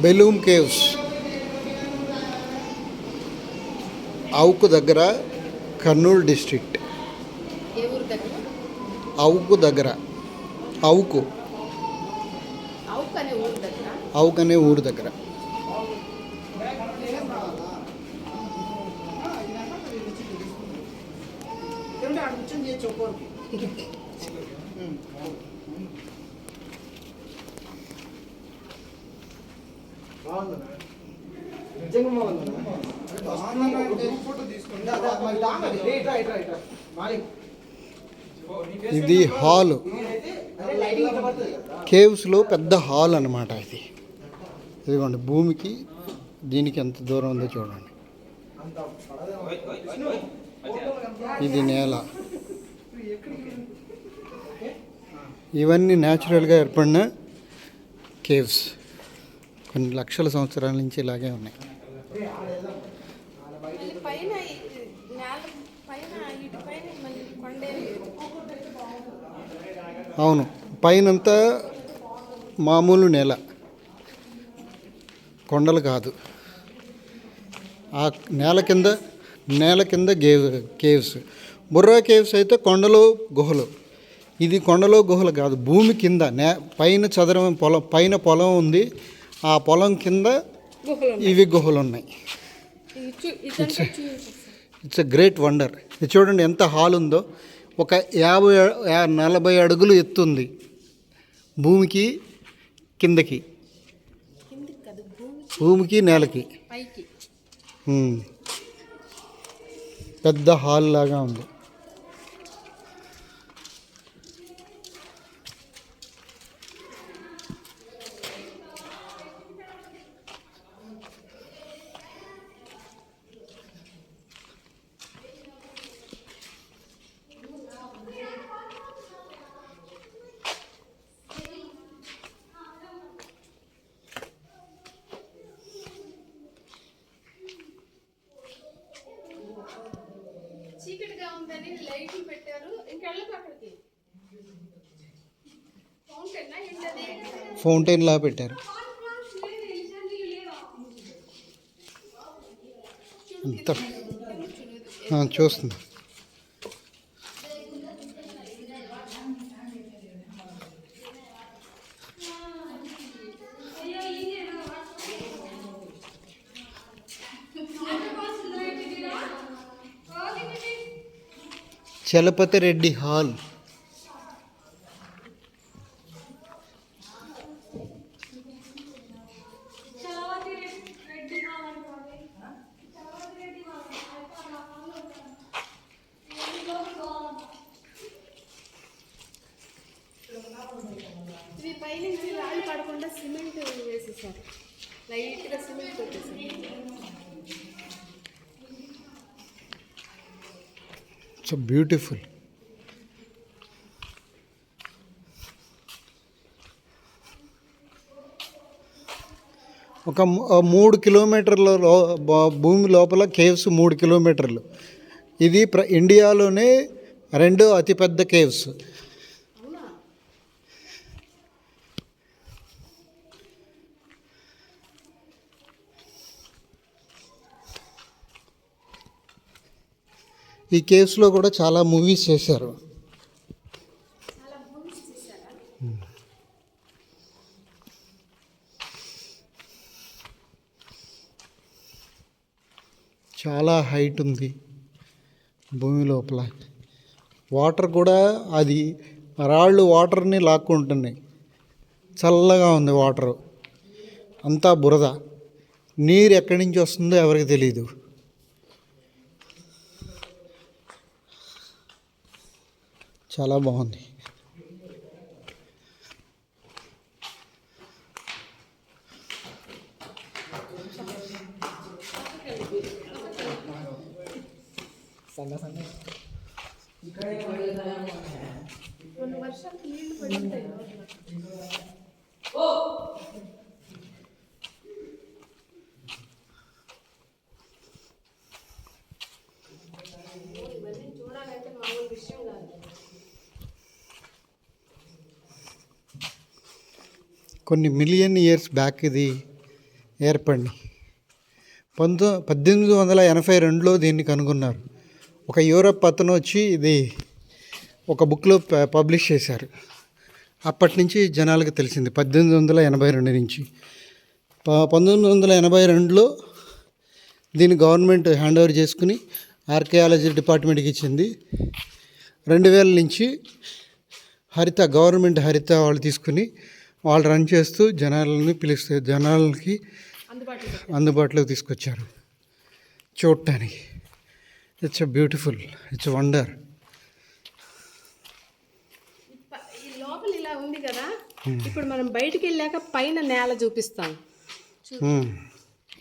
Belum caves Avuku దగ్గర, Kurnool district. Avuku దగ్గర, అవుకు అవుకు అనే ఊరు దగ్గర. ఇది హాల్, కేవ్స్లో పెద్ద హాల్ అన్నమాట ఇది. ఇదిగోండి భూమికి దీనికి ఎంత దూరం ఉందో చూడండి. ఇది నేల. ఇవన్నీ న్యాచురల్గా ఏర్పడిన కేవ్స్. కొన్ని లక్షల సంవత్సరాల నుంచి ఇలాగే ఉన్నాయి. అవును, పైనంతా మామూలు నేల, కొండలు కాదు. ఆ నేల కింద కేవ్స్. బుర్రా కేవ్స్ అయితే కొండలు గుహలు. ఇది కొండలో గుహలు కాదు, భూమి కింద పైన చదరం పొలం, పైన పొలం ఉంది, ఆ పొలం కింద ఇవి గుహలు ఉన్నాయి. It's a great wonder. ఇది చూడండి ఎంత హాల్ ఉందో. ఒక 40 అడుగులు ఎత్తుంది భూమికి, కిందకి, భూమికి నేలకి. పెద్ద హాల్ లాగా ఉంది. ఫౌంటైన్ లా పెట్టారు. చూస్తుంది. చలపతి రెడ్డి హాల్. ఇది పైనుంచి రాళ్ళు పడకుండా సిమెంట్ వేసేసారు, లైట్గా సిమెంట్ పెట్టేసారు. So beautiful. ఒక 3 కిలోమీటర్ల భూమి లోపల కేవ్స్ 3 కిలోమీటర్లు. ఇది ఇండియాలోనే 2వ అతిపెద్ద కేవ్స్. ఈ కేవ్స్లో కూడా చాలా మూవీస్ చేశారు. చాలా హైట్ ఉంది భూమి లోపల. వాటర్ కూడా అది రాళ్ళు వాటర్ని లాక్కుంటున్నాయి. చల్లగా ఉంది వాటరు, అంతా బురద. నీరు ఎక్కడి నుంచి వస్తుందో ఎవరికి తెలీదు. చాలా బాగుంది. కొన్ని వర్షాలకు నీళ్లు పడుతాయి. ఇవన్నీ చూడాలంటే మామూలు విషయం కాదు. కొన్ని మిలియన్ ఇయర్స్ బ్యాక్ ఇది ఏర్పడినాయి. 1882లో దీన్ని కనుగొన్నారు. ఒక యూరప్ అతను వచ్చి ఇది ఒక బుక్లో పబ్లిష్ చేశారు. అప్పటి నుంచి జనాలకు తెలిసింది 1882 నుంచి. 1982లో దీన్ని గవర్నమెంట్ హ్యాండ్ ఓవర్ చేసుకుని ఆర్కియాలజీ డిపార్ట్మెంట్కి ఇచ్చింది. 2000 నుంచి గవర్నమెంట్ హరిత వాళ్ళు తీసుకుని వాళ్ళు రన్ చేస్తూ జనాలకి అందుబాటులోకి తీసుకొచ్చారు చూడటానికి. It's beautiful, it's wonder. ఈ లోపల ఇలా ఉంది కదా, ఇప్పుడు మనం బయటికి వెళ్ళాక పైన నేల చూపిస్తాం.